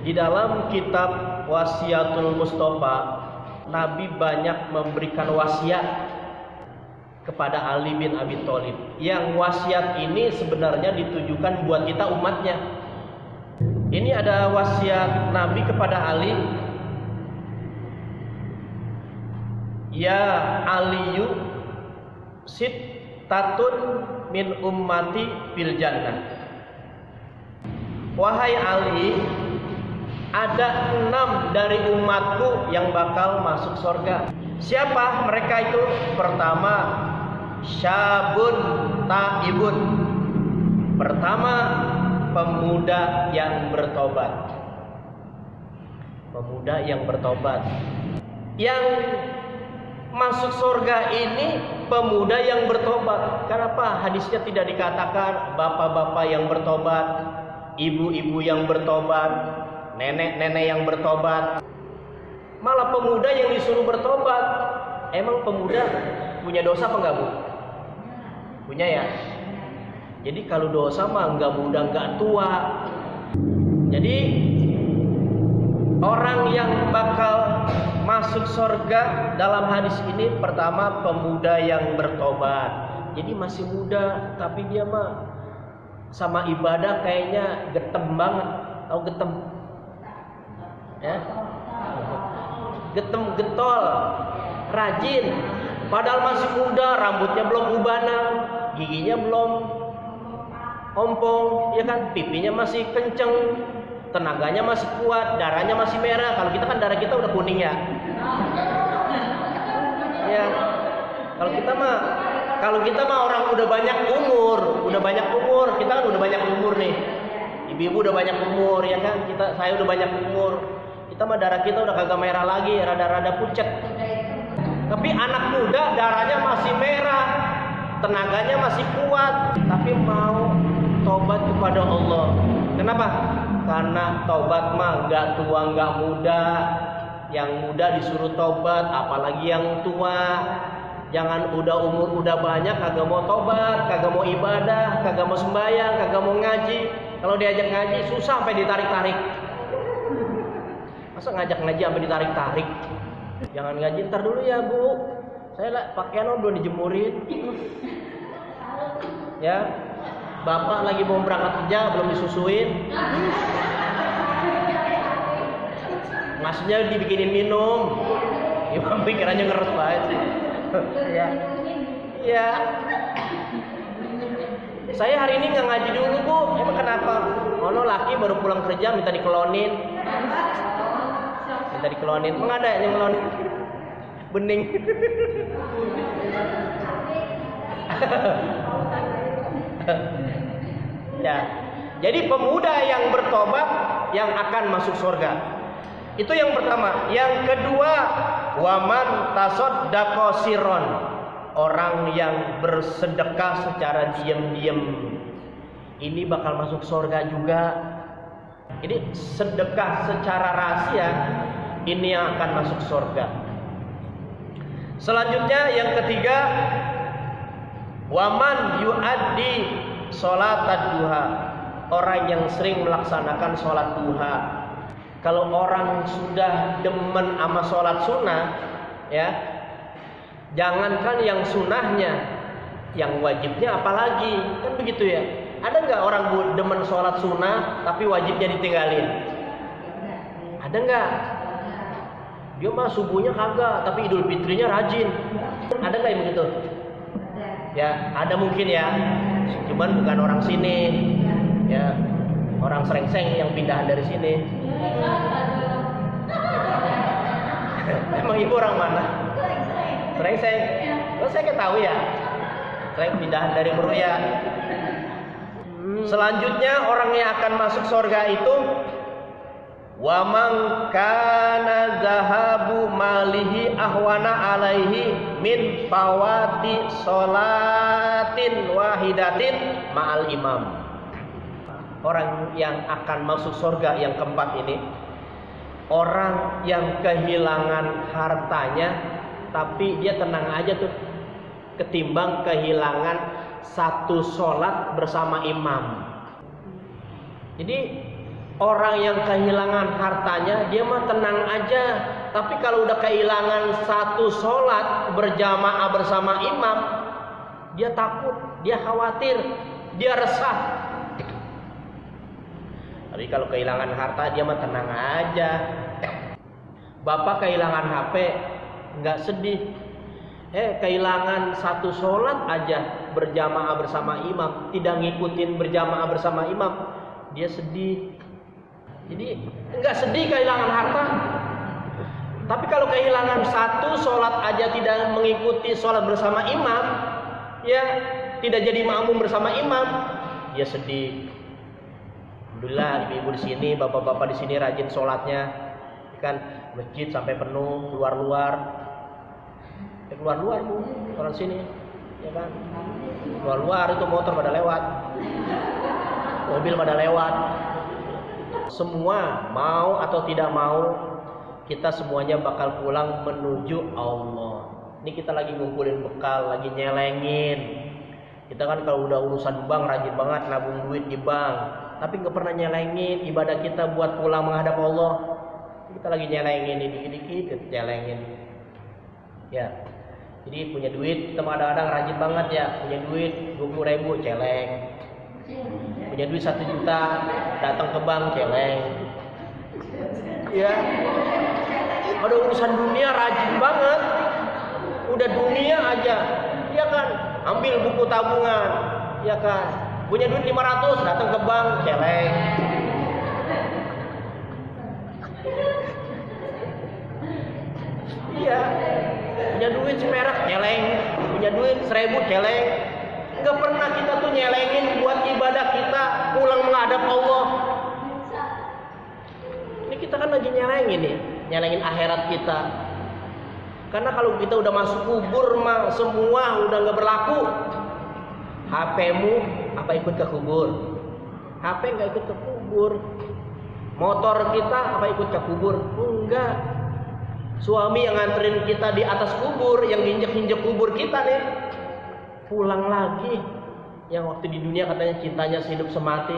Di dalam kitab Wasiatul Mustafa, Nabi banyak memberikan wasiat kepada Ali bin Abi Thalib. Yang wasiat ini sebenarnya ditujukan buat kita umatnya. Ini ada wasiat Nabi kepada Ali. Ya Aliyu sittatun min ummati fil jannah. Wahai Ali, ada 6 dari umatku yang bakal masuk surga. Siapa mereka itu? Pertama, syabun taibun. Pertama, pemuda yang bertobat. Pemuda yang bertobat. Yang masuk surga ini pemuda yang bertobat. Kenapa hadisnya tidak dikatakan bapak-bapak yang bertobat, ibu-ibu yang bertobat, nenek-nenek yang bertobat? Malah pemuda yang disuruh bertobat. Emang pemuda punya dosa apa enggak, Bu? Punya ya. Jadi kalau dosa mah enggak muda enggak tua. Jadi orang yang bakal masuk surga dalam hadis ini pertama pemuda yang bertobat. Jadi masih muda tapi dia mah sama ibadah kayaknya getem banget. Tahu getem? Ya. Getem getol, rajin. Padahal masih muda, rambutnya belum ubanan, giginya belum ompong, ya kan? Pipinya masih kenceng, tenaganya masih kuat, darahnya masih merah. Kalau kita kan darah kita udah kuning ya. Ya. Kalau kita mah orang udah banyak umur, kita kan udah banyak umur nih. Ibu-ibu udah banyak umur, ya kan? Saya udah banyak umur. Kita mah darah kita udah kagak merah lagi, rada-rada pucet. Tapi anak muda darahnya masih merah, tenaganya masih kuat, tapi mau tobat kepada Allah. Kenapa? Karena tobat mah nggak tua nggak muda. Yang muda disuruh tobat, apalagi yang tua. Jangan udah umur udah banyak kagak mau tobat, kagak mau ibadah, kagak mau sembahyang, kagak mau ngaji. Kalau diajak ngaji susah sampai ditarik-tarik. Masa ngajak ngaji sampai ditarik-tarik? Jangan ngaji, ntar dulu ya Bu, saya pakaian belum dijemurin. Ya, bapak lagi mau berangkat kerja belum disusuin. Masnya dibikinin minum. Imam pikirannya ngeres banget sih. Ya, ya. Saya hari ini nggak ngaji dulu Bu. Emang kenapa? Ono laki baru pulang kerja minta dikelonin. Minta dikelonin. Emang ada yang ngelonin? Bening. Ya. Jadi pemuda yang bertobat yang akan masuk surga. Itu yang pertama. Yang kedua, waman tasaddaqa sirron. Orang yang bersedekah secara diam-diam. Ini bakal masuk surga juga. Jadi sedekah secara rahasia ini yang akan masuk surga. Selanjutnya yang ketiga, waman yuaddi sholat duha. Orang yang sering melaksanakan sholat duha. Kalau orang sudah demen sama sholat sunnah, ya, jangankan yang sunnahnya, yang wajibnya apalagi, kan begitu ya. Ada nggak orang demen sholat sunnah tapi wajibnya ditinggalin? Ada nggak? Dia mah subuhnya kagak, tapi Idul Fitrinya rajin. Ada nggak yang begitu? Ya, ada mungkin ya. Cuman bukan orang sini, ya, orang Srengseng yang pindahan dari sini. Emang ibu orang mana? Srengseng. Oh, saya kan tahu ya. Saya pindahan dari Meruya. Selanjutnya orang yang akan masuk surga itu waman kana zahabu malihi ahwana alaihi min fawati sholatin wahidatin ma'al imam. Orang yang akan masuk surga yang keempat ini, orang yang kehilangan hartanya tapi dia tenang aja tuh, ketimbang kehilangan satu sholat bersama imam. Jadi Orang yang kehilangan hartanya, dia mah tenang aja. Tapi kalau udah kehilangan satu sholat berjamaah bersama imam, dia takut, dia khawatir, dia resah. Tapi kalau kehilangan harta, dia mah tenang aja. Bapak kehilangan HP, nggak sedih. Kehilangan satu sholat aja berjamaah bersama imam, tidak ngikutin berjamaah bersama imam, dia sedih. Jadi nggak sedih kehilangan harta. Tapi kalau kehilangan satu sholat aja tidak mengikuti sholat bersama imam, ya tidak jadi makmum bersama imam, dia sedih. Alhamdulillah ibu-ibu di sini, bapak-bapak di sini rajin sholatnya, kan masjid sampai penuh, keluar-luar bu, sholat sini, ya kan? Keluar-luar itu motor pada lewat, mobil pada lewat. Semua mau atau tidak mau, kita semuanya bakal pulang menuju Allah. Ini kita lagi ngumpulin bekal, lagi nyelengin. Kita kan kalau udah urusan bank rajin banget nabung duit di bank, tapi nggak pernah nyelengin ibadah kita buat pulang menghadap Allah. Kita lagi nyelengin ini dikit-dikit, nyelengin. Ya, jadi punya duit, kita kadang-kadang rajin banget ya, punya duit 20.000 celeng. Punya duit 1 juta, datang ke bank celeng. Ya, ada urusan dunia rajin banget. Udah dunia aja, ya kan? Ambil buku tabungan, ya kan? Punya duit 500, datang ke bank celeng. Iya, punya duit seperak celeng, punya duit 1.000 celeng. Nggak pernah kita tuh nyelengin buat ibadah kita pulang menghadap Allah. Ini kita kan lagi nyelengin nih, nyelengin akhirat kita. Karena kalau kita udah masuk kubur mah semua udah nggak berlaku. HP-mu apa ikut ke kubur? HP nggak ikut ke kubur. Motor kita apa ikut ke kubur? Enggak. Suami yang nganterin kita di atas kubur, yang injek-injek kubur kita nih, pulang lagi. Yang waktu di dunia katanya cintanya sehidup semati,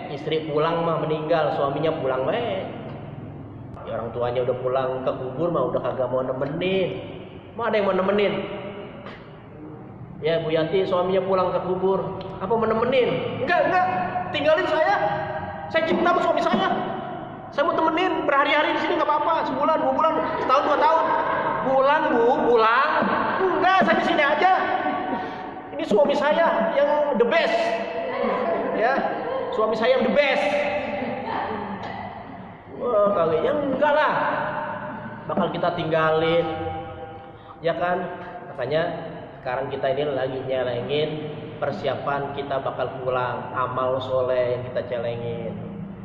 istri pulang mah meninggal, suaminya pulang ya orang tuanya udah pulang ke kubur mah udah kagak mau nemenin. Mau ada yang mau nemenin? Ya Bu Yanti suaminya pulang ke kubur, apa mau nemenin? Enggak, tinggalin saya cinta sama suami saya. Saya mau temenin berhari-hari di sini nggak apa-apa, sebulan, 2 bulan, setahun, 2 tahun. Pulang Bu, pulang. Enggak, saya di sini aja. Ini suami saya yang the best. Ya, suami saya yang the best. Wah, kali ya enggak lah. Bakal kita tinggalin. Ya kan? Makanya sekarang kita ini lagi nyelengin persiapan kita bakal pulang, amal soleh yang kita celengin.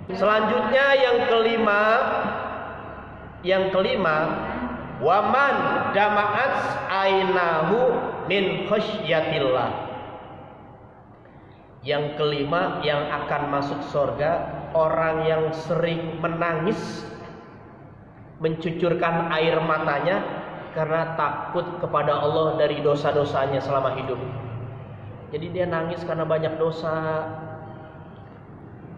Selanjutnya yang kelima, waman dama'at ainahu min khasyatillah. Yang kelima yang akan masuk surga, orang yang sering menangis, mencucurkan air matanya karena takut kepada Allah dari dosa-dosanya selama hidup. Jadi dia nangis karena banyak dosa.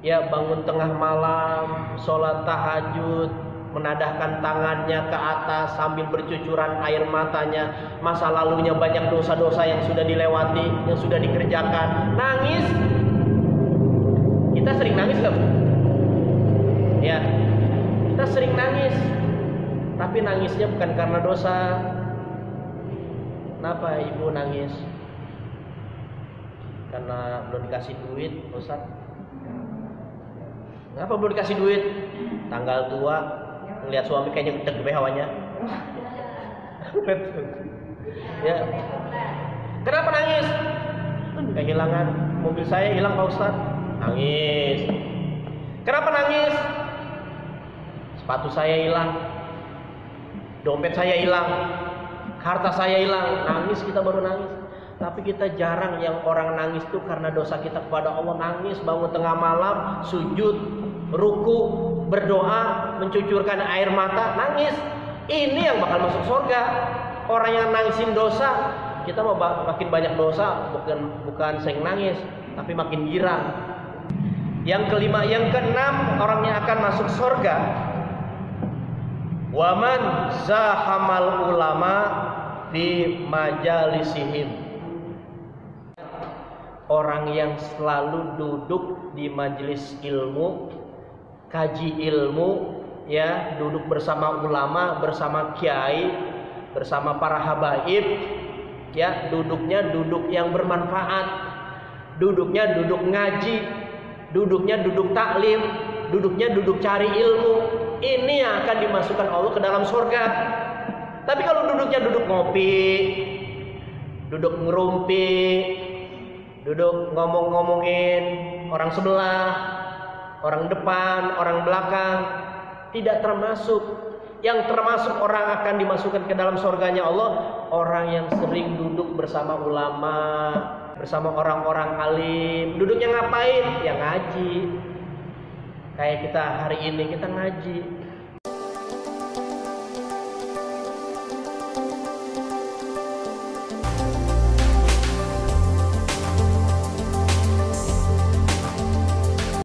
Ya, bangun tengah malam, sholat tahajud, menadahkan tangannya ke atas sambil bercucuran air matanya. Masa lalunya banyak dosa-dosa yang sudah dilewati, yang sudah dikerjakan. Nangis. Kita sering nangis gak? Ya, kita sering nangis. Tapi nangisnya bukan karena dosa. Kenapa ibu nangis? Karena belum dikasih duit, Ustaz. Kenapa belum dikasih duit? Tanggal tua, ngeliat suami kayaknya gede hawanya. Ya. Kenapa nangis? Kehilangan mobil saya hilang Pak Ustaz. Nangis. Kenapa nangis? Sepatu saya hilang. Dompet saya hilang. Harta saya hilang. Nangis, kita baru nangis. Tapi kita jarang yang orang nangis itu karena dosa kita kepada Allah. Nangis bangun tengah malam, sujud, ruku, berdoa, mencucurkan air mata, nangis. Ini yang bakal masuk surga. Orang yang nangisin dosa, kita mau makin banyak dosa, bukan sering nangis, tapi makin girang. Yang kelima, yang keenam, orang yang akan masuk surga. Waman zahamal ulama fi majalisihim. Orang yang selalu duduk di majelis ilmu, kaji ilmu, ya, duduk bersama ulama, bersama kiai, bersama para habaib, ya, duduknya duduk yang bermanfaat, duduknya duduk ngaji, duduknya duduk taklim, duduknya duduk cari ilmu. Ini yang akan dimasukkan Allah ke dalam surga. Tapi kalau duduknya duduk ngopi, duduk ngerumpi, duduk ngomong-ngomongin orang sebelah, orang depan, orang belakang, tidak termasuk. Yang termasuk orang akan dimasukkan ke dalam surganya Allah, orang yang sering duduk bersama ulama, bersama orang-orang alim. Duduknya ngapain? Ya ngaji. Kayak kita hari ini kita ngaji.